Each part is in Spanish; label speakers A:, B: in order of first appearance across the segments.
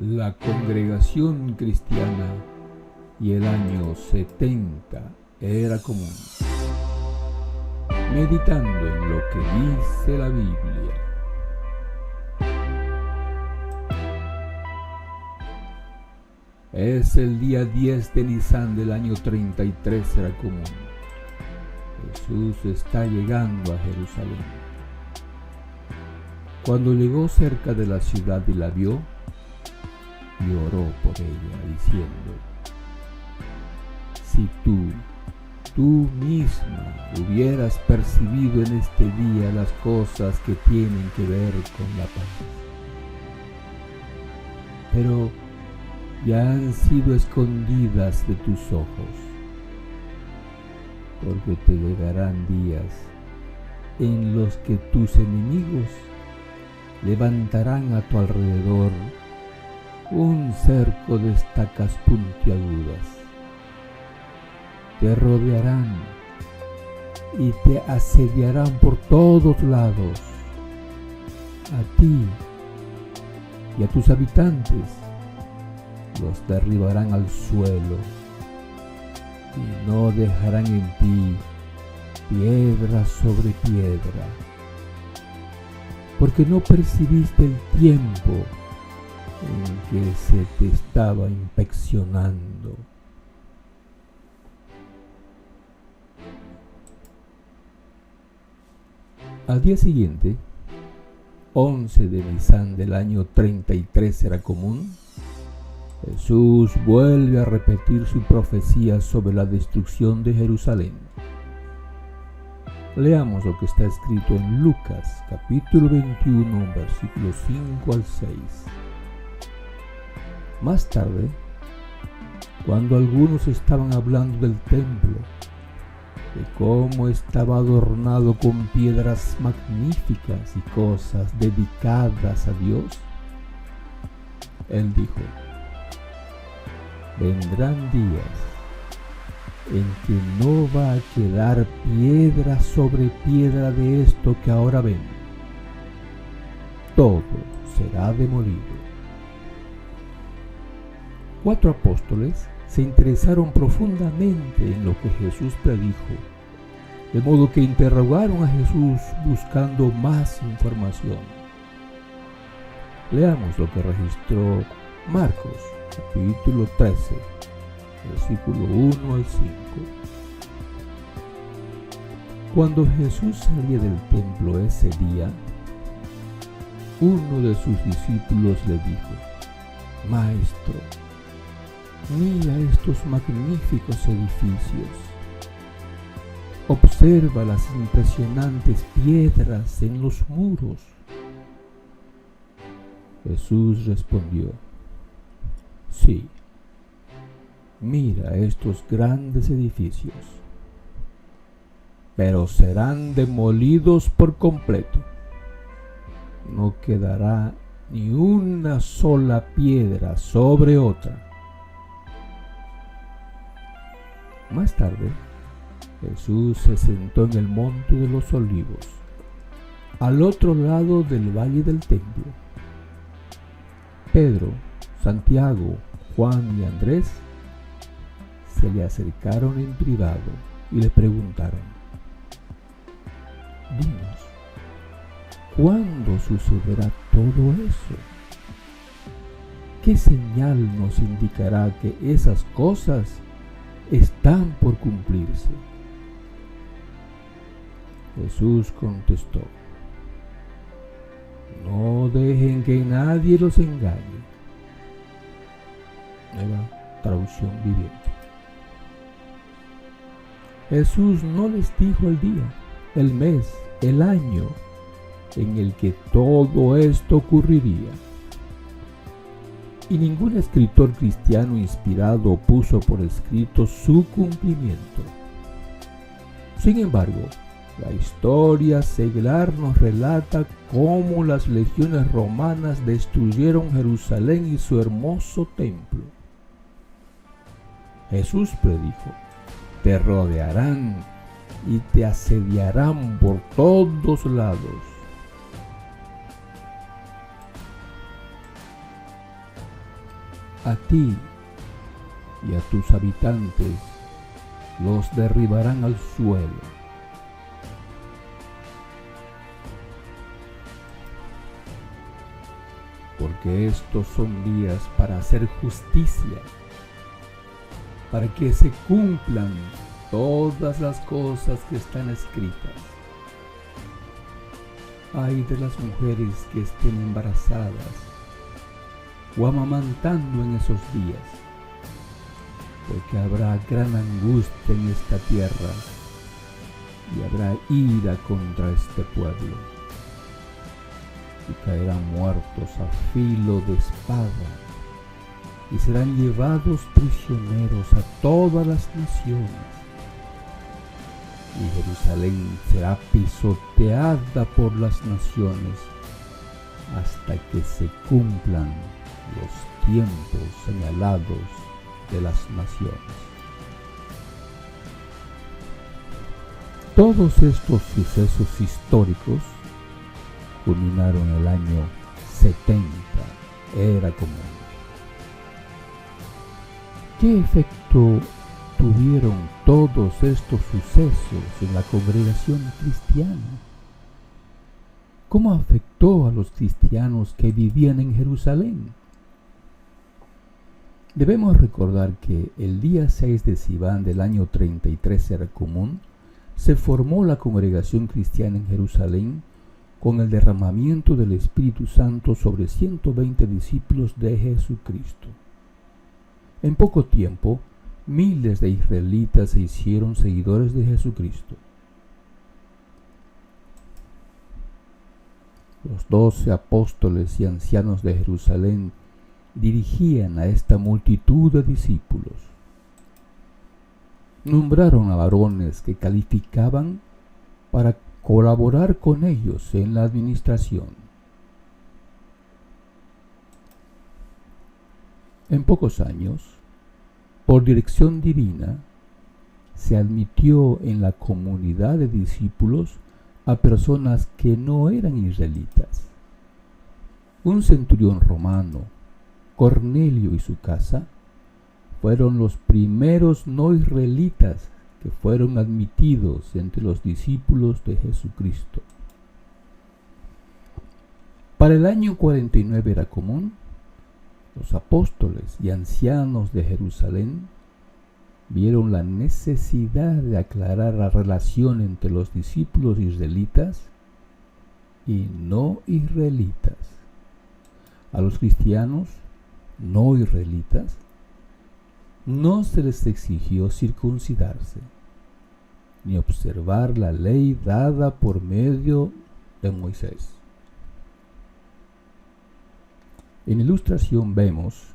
A: la congregación cristiana y el año 70 era común, meditando en lo que dice la Biblia. Es el día 10 de Nisan del año 33 era común. Jesús está llegando a Jerusalén. Cuando llegó cerca de la ciudad y la vio, lloró por ella, diciendo: si tú misma hubieras percibido en este día las cosas que tienen que ver con la paz. Pero ya han sido escondidas de tus ojos, porque te llegarán días en los que tus enemigos levantarán a tu alrededor un cerco de estacas puntiagudas. Te rodearán y te asediarán por todos lados. A ti y a tus habitantes los derribarán al suelo y no dejarán en ti piedra sobre piedra, porque no percibiste el tiempo en que se te estaba inspeccionando. Al día siguiente, 11 de Nisan del año 33 era común, Jesús vuelve a repetir su profecía sobre la destrucción de Jerusalén. Leamos lo que está escrito en Lucas, capítulo 21, versículos 5 al 6. Más tarde, cuando algunos estaban hablando del templo, de cómo estaba adornado con piedras magníficas y cosas dedicadas a Dios, Él dijo: vendrán días en que no va a quedar piedra sobre piedra de esto que ahora ven. Todo será demolido. 4 apóstoles se interesaron profundamente en lo que Jesús predijo, de modo que interrogaron a Jesús buscando más información. Leamos lo que registró Marcos, capítulo 13, versículo 1 al 5. Cuando Jesús salía del templo ese día, uno de sus discípulos le dijo: Maestro, mira estos magníficos edificios. Observa las impresionantes piedras en los muros. Jesús respondió: sí, mira estos grandes edificios, pero serán demolidos por completo. No quedará ni una sola piedra sobre otra. Más tarde, Jesús se sentó en el monte de los olivos, al otro lado del valle del templo. Pedro, Santiago, Juan y Andrés se le acercaron en privado y le preguntaron: dinos, ¿cuándo sucederá todo eso? ¿Qué señal nos indicará que esas cosas están por cumplirse? Jesús contestó: no dejen que nadie los engañe. Nueva traducción viviente. Jesús no les dijo el día, el mes, el año en el que todo esto ocurriría. Y ningún escritor cristiano inspirado puso por escrito su cumplimiento. Sin embargo, la historia secular nos relata cómo las legiones romanas destruyeron Jerusalén y su hermoso templo. Jesús predijo: te rodearán y te asediarán por todos lados. a ti y a tus habitantes los derribarán al suelo. Porque estos son días para hacer justicia, para que se cumplan todas las cosas que están escritas. Ay de las mujeres que estén embarazadas o amamantando en esos días, porque habrá gran angustia en esta tierra y habrá ira contra este pueblo, y caerán muertos a filo de espada, y serán llevados prisioneros a todas las naciones, y Jerusalén será pisoteada por las naciones hasta que se cumplan los tiempos señalados de las naciones. Todos estos sucesos históricos culminaron en el año 70, era común. ¿Qué efecto tuvieron todos estos sucesos en la congregación cristiana? ¿Cómo afectó a los cristianos que vivían en Jerusalén? Debemos recordar que el día 6 de Sivan del año 33 era común, se formó la congregación cristiana en Jerusalén con el derramamiento del Espíritu Santo sobre 120 discípulos de Jesucristo. En poco tiempo, miles de israelitas se hicieron seguidores de Jesucristo. Los 12 apóstoles y ancianos de Jerusalén dirigían a esta multitud de discípulos. Nombraron a varones que calificaban para colaborar con ellos en la administración. En pocos años, por dirección divina, se admitió en la comunidad de discípulos a personas que no eran israelitas. Un centurión romano, Cornelio y su casa, fueron los primeros no israelitas que fueron admitidos entre los discípulos de Jesucristo. Para el año 49 era común, los apóstoles y ancianos de Jerusalén vieron la necesidad de aclarar la relación entre los discípulos israelitas y no israelitas. A los cristianos no israelitas no se les exigió circuncidarse, ni observar la ley dada por medio de Moisés. En ilustración vemos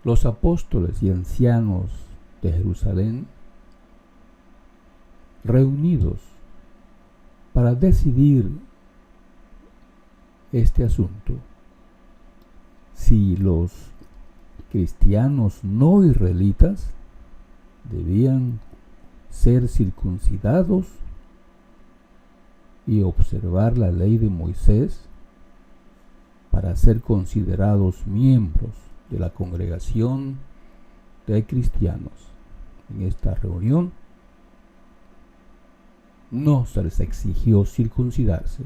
A: los apóstoles y ancianos de Jerusalén reunidos para decidir este asunto. Si los cristianos no israelitas debían ser circuncidados y observar la ley de Moisés para ser considerados miembros de la congregación de cristianos. En esta reunión no se les exigió circuncidarse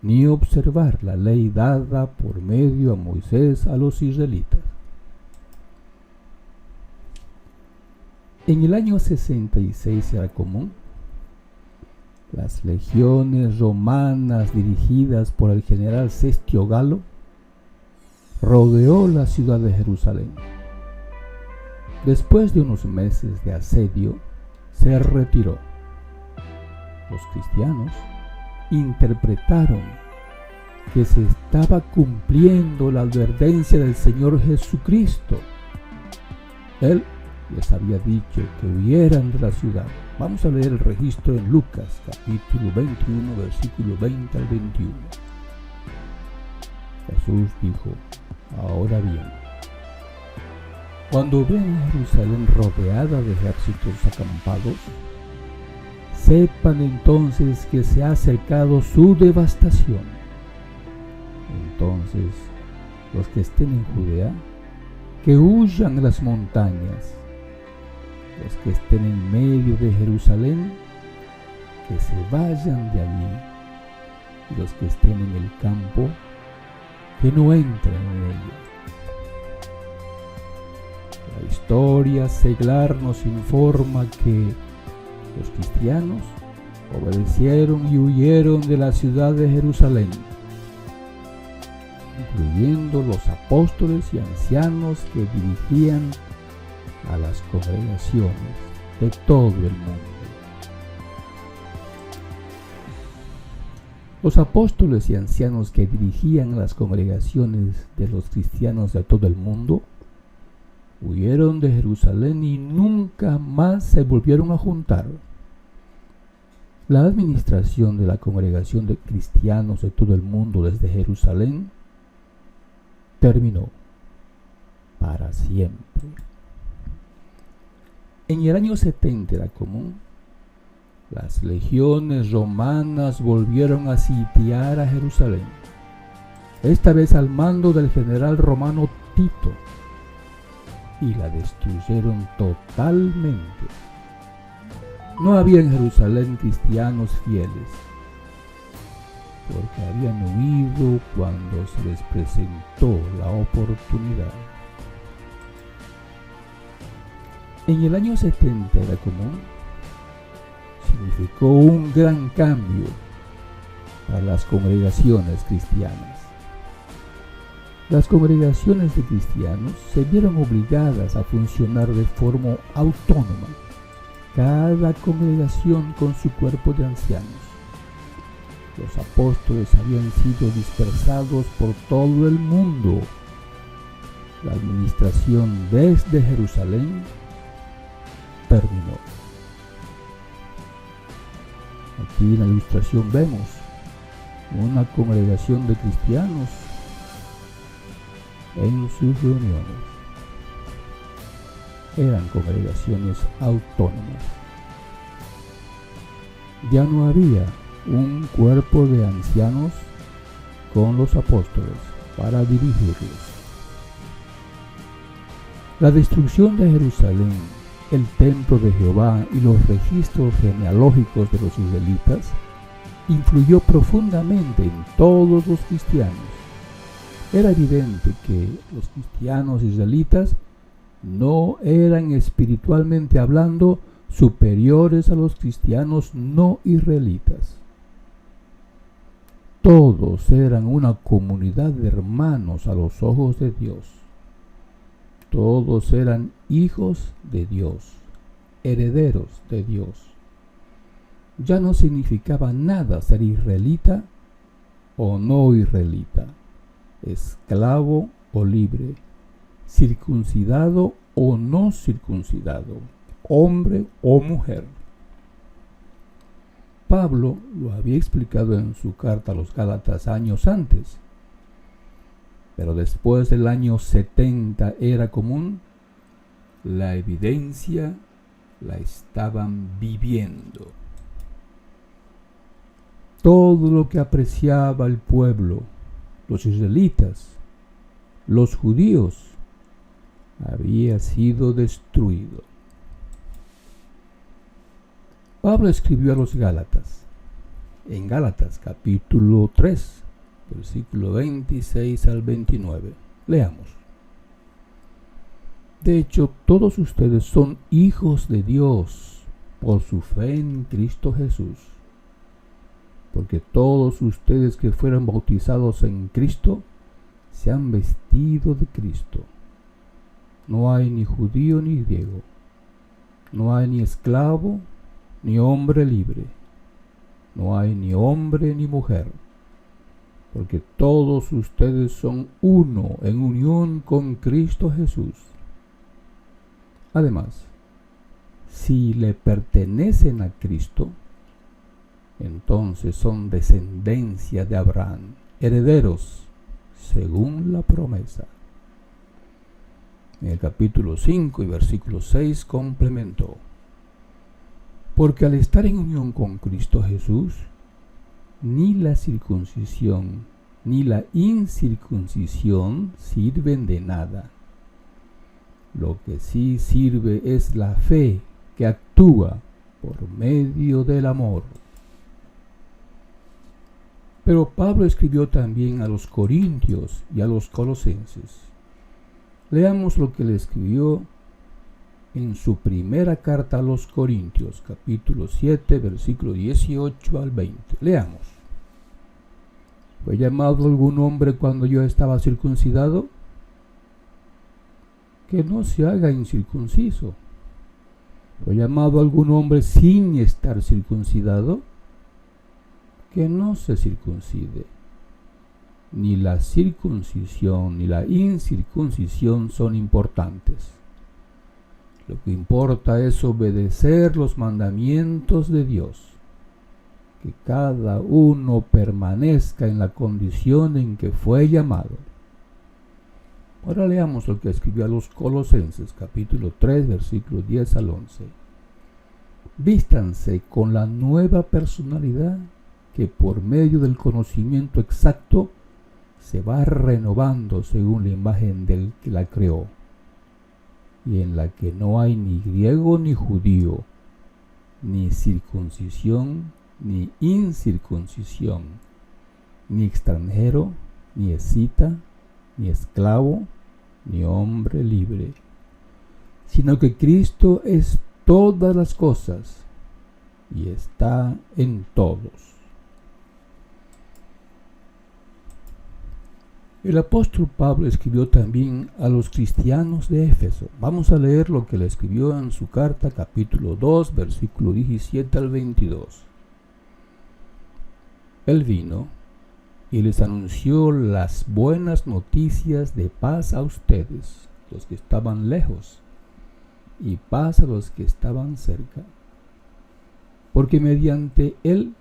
A: ni observar la ley dada por medio a Moisés a los israelitas. En el año 66 era común. Las legiones romanas dirigidas por el general Cestio Galo rodeó la ciudad de Jerusalén. Después de unos meses de asedio, se retiró. Los cristianos interpretaron que se estaba cumpliendo la advertencia del Señor Jesucristo. Él les había dicho que huyeran de la ciudad. Vamos a leer el registro en Lucas, capítulo 21, versículo 20 al 21. Jesús dijo: ahora bien, cuando vean a Jerusalén rodeada de ejércitos acampados, sepan entonces que se ha acercado su devastación. Entonces los que estén en Judea, que huyan a las montañas. Los que estén en medio de Jerusalén, que se vayan de allí. Y los que estén en el campo, que no entren en ella. La historia seglar nos informa que los cristianos obedecieron y huyeron de la ciudad de Jerusalén, incluyendo los apóstoles y ancianos que dirigían a las congregaciones de todo el mundo. Los apóstoles y ancianos que dirigían las congregaciones de los cristianos de todo el mundo huyeron de Jerusalén y nunca más se volvieron a juntar. La administración de la congregación de cristianos de todo el mundo desde Jerusalén terminó para siempre. En el año 70 era común. Las legiones romanas volvieron a sitiar a Jerusalén, esta vez al mando del general romano Tito, y la destruyeron totalmente. No había en Jerusalén cristianos fieles, porque habían huido cuando se les presentó la oportunidad. En el año 70 era común. Significó un gran cambio para las congregaciones cristianas. Las congregaciones de cristianos se vieron obligadas a funcionar de forma autónoma, cada congregación con su cuerpo de ancianos. Los apóstoles habían sido dispersados por todo el mundo. La administración desde Jerusalén terminó. Aquí en la ilustración vemos una congregación de cristianos en sus reuniones. Eran congregaciones autónomas. Ya no había un cuerpo de ancianos con los apóstoles para dirigirlos. La destrucción de Jerusalén, el templo de Jehová y los registros genealógicos de los israelitas influyó profundamente en todos los cristianos. Era evidente que los cristianos israelitas no eran espiritualmente hablando superiores a los cristianos no israelitas. Todos eran una comunidad de hermanos a los ojos de Dios. Todos eran hijos de Dios, herederos de Dios. Ya no significaba nada ser israelita o no israelita, esclavo o libre, circuncidado o no circuncidado, hombre o mujer. Pablo lo había explicado en su carta a los Gálatas años antes. Pero después del año 70 era común, la evidencia la estaban viviendo. Todo lo que apreciaba el pueblo, los israelitas, los judíos, había sido destruido. Pablo escribió a los Gálatas, en Gálatas capítulo 3, versículo 26 al 29. Leamos. De hecho, todos ustedes son hijos de Dios por su fe en Cristo Jesús. Porque todos ustedes que fueron bautizados en Cristo se han vestido de Cristo. No hay ni judío ni griego. No hay ni esclavo ni hombre libre. No hay ni hombre ni mujer. Porque todos ustedes son uno en unión con Cristo Jesús. Además, si le pertenecen a Cristo, entonces son descendencia de Abraham, herederos según la promesa. En el capítulo 5 y versículo 6 complementó: porque al estar en unión con Cristo Jesús, ni la circuncisión ni la incircuncisión sirven de nada. Lo que sí sirve es la fe que actúa por medio del amor. Pero Pablo escribió también a los corintios y a los colosenses. Leamos lo que le escribió en su primera carta a los Corintios, capítulo 7, versículo 18 al 20. Leamos. ¿Fue llamado algún hombre cuando yo estaba circuncidado? Que no se haga incircunciso. ¿Fue llamado algún hombre sin estar circuncidado? Que no se circuncide. Ni la circuncisión ni la incircuncisión son importantes. Lo que importa es obedecer los mandamientos de Dios. Que cada uno permanezca en la condición en que fue llamado. Ahora leamos lo que escribió a los Colosenses, capítulo 3, versículos 10 al 11. Vístanse con la nueva personalidad que por medio del conocimiento exacto se va renovando según la imagen del que la creó, y en la que no hay ni griego ni judío, ni circuncisión ni incircuncisión, ni extranjero, ni escita, ni esclavo, ni hombre libre, sino que Cristo es todas las cosas y está en todos. El apóstol Pablo escribió también a los cristianos de Éfeso. Vamos a leer lo que le escribió en su carta, capítulo 2, versículo 17 al 22. Él vino y les anunció las buenas noticias de paz a ustedes, los que estaban lejos, y paz a los que estaban cerca. Porque mediante él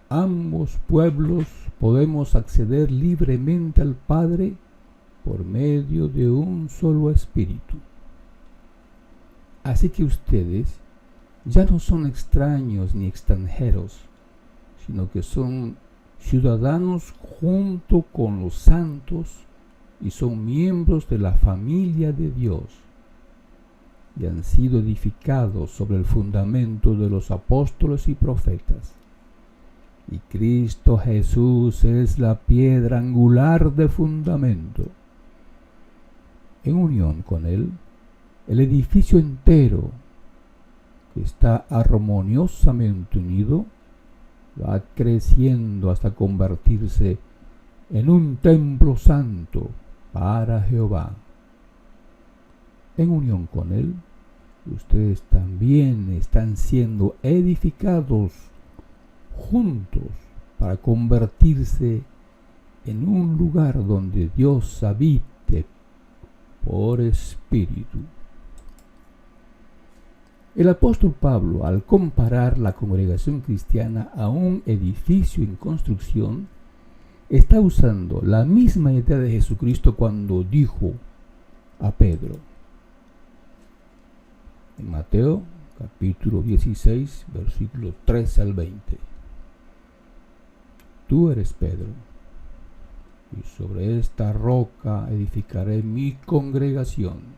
A: ambos pueblos podemos acceder libremente al Padre por medio de un solo Espíritu. Así que ustedes ya no son extraños ni extranjeros, sino que son ciudadanos junto con los santos y son miembros de la familia de Dios, y han sido edificados sobre el fundamento de los apóstoles y profetas. Y Cristo Jesús es la piedra angular de fundamento. En unión con Él, el edificio entero, que está armoniosamente unido, va creciendo hasta convertirse en un templo santo para Jehová. En unión con Él, ustedes también están siendo edificados juntos para convertirse en un lugar donde Dios habite por Espíritu. El apóstol Pablo, al comparar la congregación cristiana a un edificio en construcción, está usando la misma idea de Jesucristo cuando dijo a Pedro, en Mateo capítulo 16, versículos 13 al 20. Tú eres Pedro, y sobre esta roca edificaré mi congregación,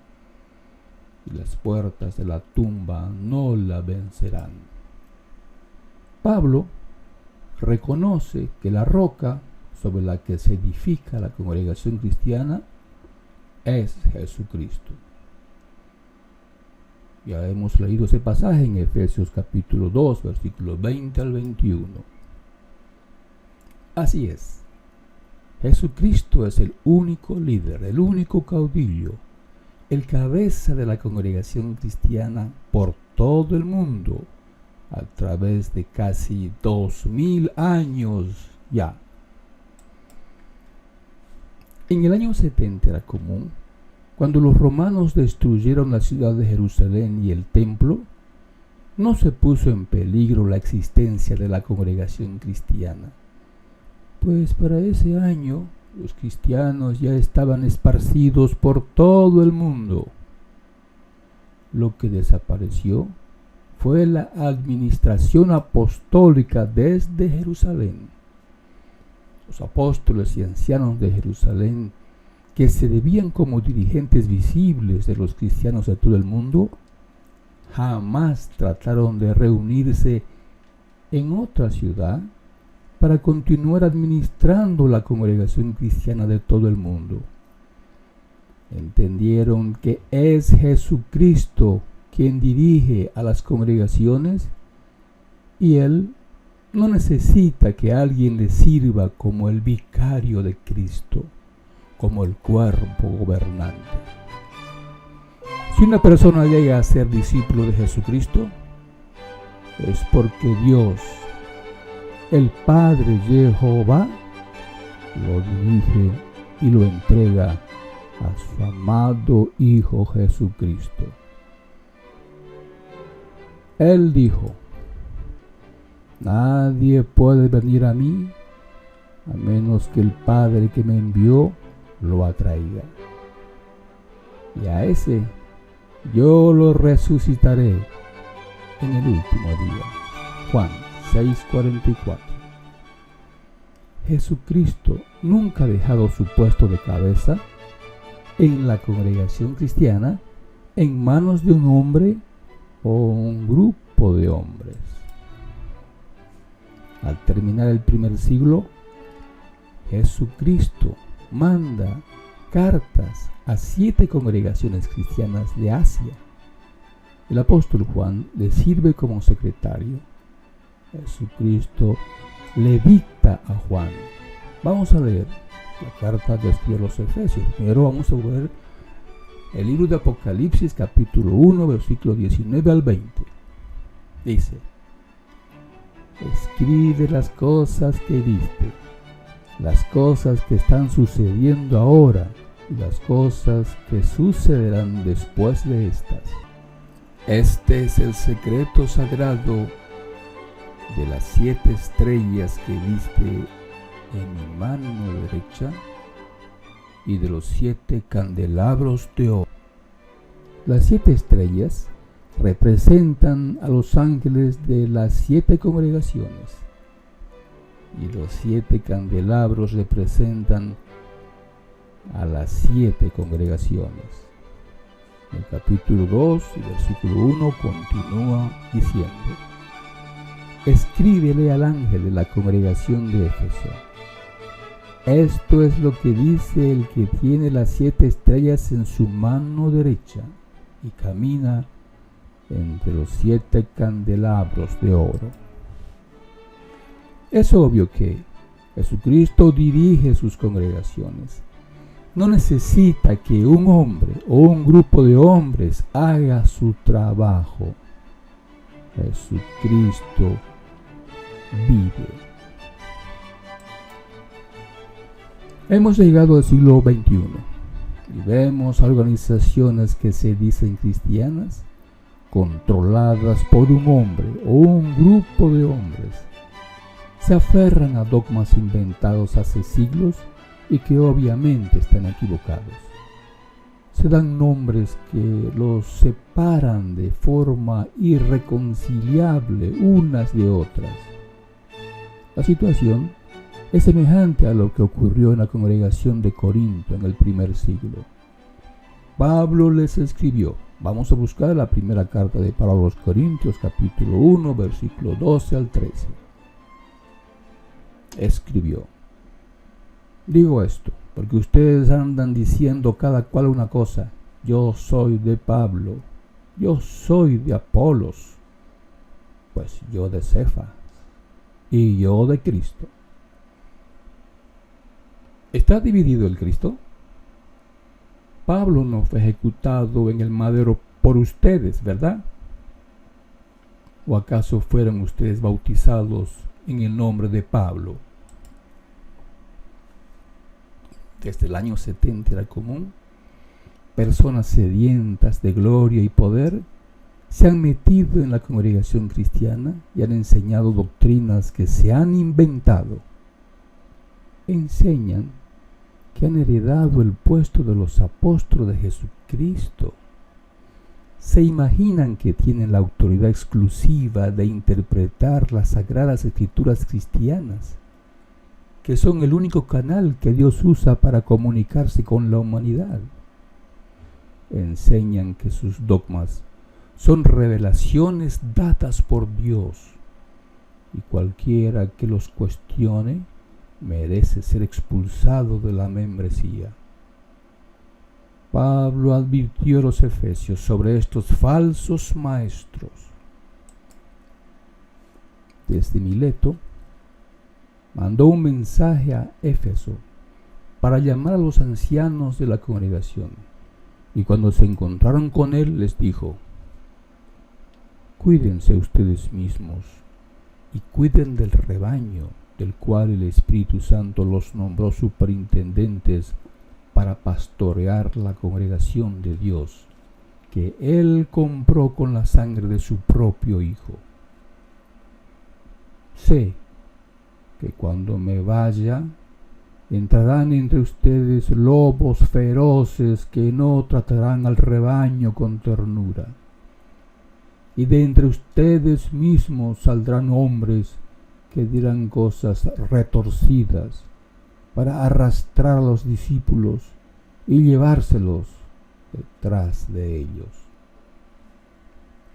A: y las puertas de la tumba no la vencerán. Pablo reconoce que la roca sobre la que se edifica la congregación cristiana es Jesucristo. Ya hemos leído ese pasaje en Efesios capítulo 2, versículos 20 al 21. Así es, Jesucristo es el único líder, el único caudillo, el cabeza de la congregación cristiana por todo el mundo, a través de casi 2000 años ya. En el año 70 era común, cuando los romanos destruyeron la ciudad de Jerusalén y el templo, no se puso en peligro la existencia de la congregación cristiana, pues para ese año los cristianos ya estaban esparcidos por todo el mundo. Lo que desapareció fue la administración apostólica desde Jerusalén. los apóstoles y ancianos de Jerusalén, que se debían como dirigentes visibles de los cristianos de todo el mundo, jamás trataron de reunirse en otra ciudad para continuar administrando la congregación cristiana de todo el mundo. Entendieron que es Jesucristo quien dirige a las congregaciones y Él no necesita que alguien le sirva como el vicario de Cristo, como el cuerpo gobernante. Si una persona llega a ser discípulo de Jesucristo, es porque Dios, el Padre Jehová, lo dirige y lo entrega a su amado Hijo Jesucristo. Él dijo: nadie puede venir a mí a menos que el Padre que me envió lo atraiga. Y a ese yo lo resucitaré en el último día. Juan 6:44. Jesucristo nunca ha dejado su puesto de cabeza en la congregación cristiana en manos de un hombre o un grupo de hombres. Al terminar el primer siglo, Jesucristo manda cartas a 7 congregaciones cristianas de Asia. El apóstol Juan le sirve como secretario. Jesucristo le dicta a Juan. Vamos a leer la carta que escribió a los Efesios. Primero vamos a ver el libro de Apocalipsis, capítulo 1, versículo 19 al 20. Dice: escribe las cosas que viste, las cosas que están sucediendo ahora y las cosas que sucederán después de estas. Este es el secreto sagrado de las 7 estrellas que viste en mi mano derecha y de los 7 candelabros de oro. Las 7 estrellas representan a los ángeles de las 7 congregaciones y los 7 candelabros representan a las 7 congregaciones. El capítulo 2 y versículo 1 continúa diciendo: escríbele al ángel de la congregación de Éfeso. Esto es lo que dice el que tiene las 7 estrellas en su mano derecha y camina entre los 7 candelabros de oro. Es obvio que Jesucristo dirige sus congregaciones. No necesita que un hombre o un grupo de hombres haga su trabajo. Jesucristo vive. Hemos llegado al siglo XXI y vemos organizaciones que se dicen cristianas, controladas por un hombre o un grupo de hombres. Se aferran a dogmas inventados hace siglos y que obviamente están equivocados. Se dan nombres que los separan de forma irreconciliable unas de otras. La situación es semejante a lo que ocurrió en la congregación de Corinto en el primer siglo. Pablo les escribió. Vamos a buscar la primera carta de Pablo a los Corintios, capítulo 1, versículo 12 al 13. Escribió: digo esto porque ustedes andan diciendo cada cual una cosa. Yo soy de Pablo, yo soy de Apolos, pues yo de Cefas y yo de Cristo. ¿Está dividido el Cristo? Pablo no fue ejecutado en el madero por ustedes, ¿verdad? ¿O acaso fueron ustedes bautizados en el nombre de Pablo? Desde el año 70 era común. Personas sedientas de gloria y poder se han metido en la congregación cristiana y han enseñado doctrinas que se han inventado. Enseñan que han heredado el puesto de los apóstoles de Jesucristo. Se imaginan que tienen la autoridad exclusiva de interpretar las sagradas escrituras cristianas, que son el único canal que Dios usa para comunicarse con la humanidad. Enseñan que sus dogmas son revelaciones dadas por Dios, y cualquiera que los cuestione merece ser expulsado de la membresía. Pablo advirtió a los efesios sobre estos falsos maestros. Desde Mileto mandó un mensaje a Éfeso para llamar a los ancianos de la congregación, y cuando se encontraron con él les dijo: cuídense ustedes mismos y cuiden del rebaño del cual el Espíritu Santo los nombró superintendentes para pastorear la congregación de Dios, que Él compró con la sangre de su propio Hijo. Sé que cuando me vaya, entrarán entre ustedes lobos feroces que no tratarán al rebaño con ternura. Y de entre ustedes mismos saldrán hombres que dirán cosas retorcidas para arrastrar a los discípulos y llevárselos detrás de ellos.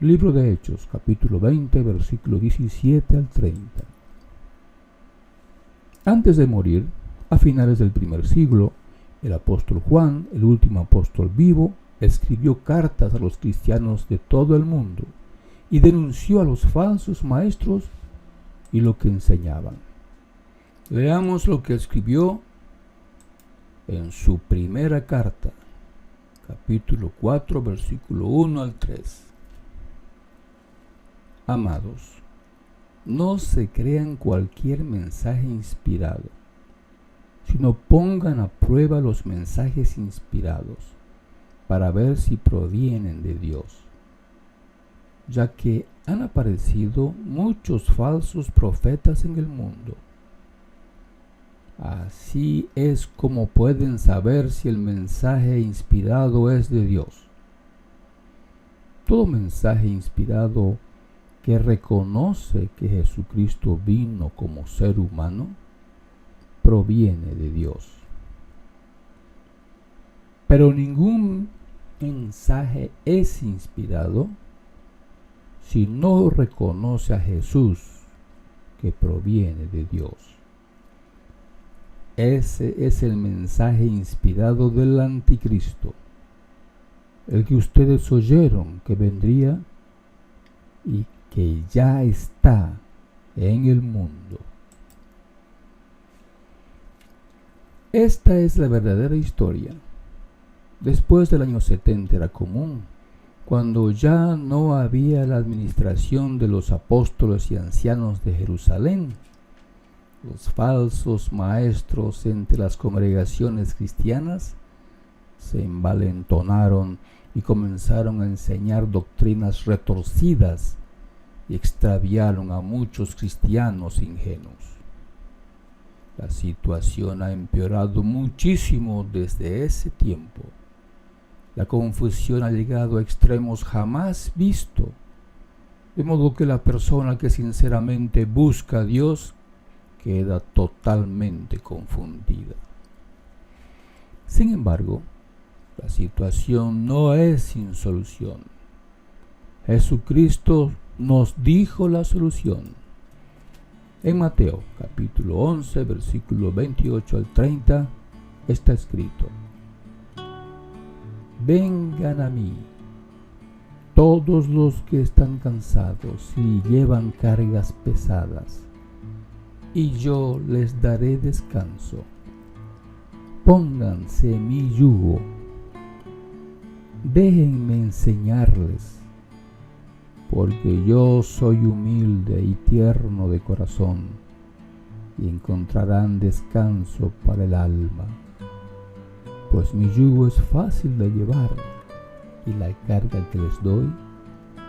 A: Libro de Hechos, capítulo 20, versículo 17 al 30. Antes de morir, a finales del primer siglo, el apóstol Juan, el último apóstol vivo, escribió cartas a los cristianos de todo el mundo y denunció a los falsos maestros y lo que enseñaban. Leamos lo que escribió en su primera carta, capítulo 4, versículo 1 al 3. Amados, no se crean cualquier mensaje inspirado, sino pongan a prueba los mensajes inspirados para ver si provienen de Dios, ya que han aparecido muchos falsos profetas en el mundo. Así es como pueden saber si el mensaje inspirado es de Dios. Todo mensaje inspirado que reconoce que Jesucristo vino como ser humano proviene de Dios. Pero ningún mensaje es inspirado si no reconoce a Jesús que proviene de Dios. Ese es el mensaje inspirado del anticristo, el que ustedes oyeron que vendría y que ya está en el mundo. Esta es la verdadera historia. Después del año 70 era común, cuando ya no había la administración de los apóstoles y ancianos de Jerusalén, los falsos maestros entre las congregaciones cristianas se envalentonaron y comenzaron a enseñar doctrinas retorcidas y extraviaron a muchos cristianos ingenuos. La situación ha empeorado muchísimo desde ese tiempo. La confusión ha llegado a extremos jamás vistos, de modo que la persona que sinceramente busca a Dios queda totalmente confundida. Sin embargo, la situación no es sin solución. Jesucristo nos dijo la solución. En Mateo capítulo 11, versículo 28 al 30, está escrito: vengan a mí, todos los que están cansados y llevan cargas pesadas, y yo les daré descanso. Pónganse mi yugo, déjenme enseñarles, porque yo soy humilde y tierno de corazón, y encontrarán descanso para el alma, pues mi yugo es fácil de llevar, y la carga que les doy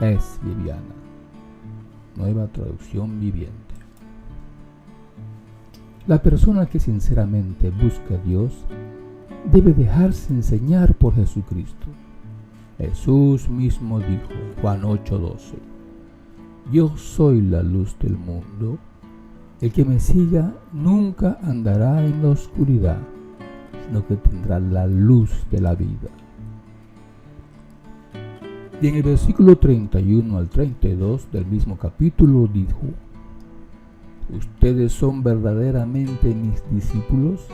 A: es liviana. Nueva traducción viviente. La persona que sinceramente busca a Dios debe dejarse enseñar por Jesucristo. Jesús mismo dijo en Juan 8:12: yo soy la luz del mundo. El que me siga nunca andará en la oscuridad, sino que tendrá la luz de la vida. Y en el versículo 31 al 32 del mismo capítulo dijo: ustedes son verdaderamente mis discípulos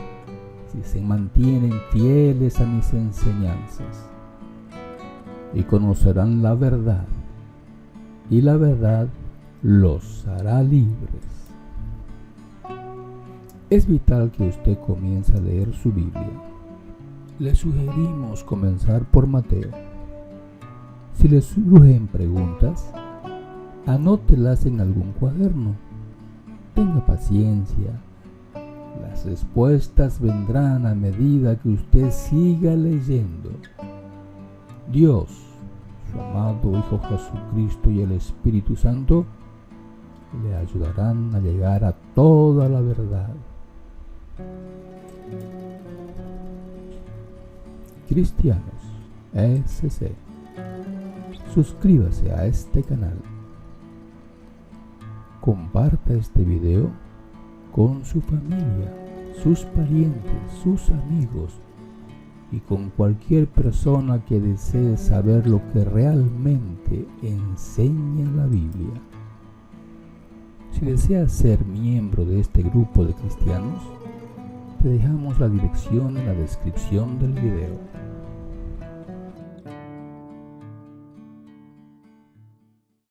A: si se mantienen fieles a mis enseñanzas, y conocerán la verdad, y la verdad los hará libres. Es vital que usted comience a leer su Biblia. Le sugerimos comenzar por Mateo. Si le surgen preguntas, anótelas en algún cuaderno. Tenga paciencia. Las respuestas vendrán a medida que usted siga leyendo. Dios, su amado Hijo Jesucristo y el Espíritu Santo le ayudarán a llegar a toda la verdad. Cristianos SC, suscríbase a este canal. Comparta este video con su familia, sus parientes, sus amigos y con cualquier persona que desee saber lo que realmente enseña la Biblia. Si deseas ser miembro de este grupo de cristianos, te dejamos la dirección en la descripción del video.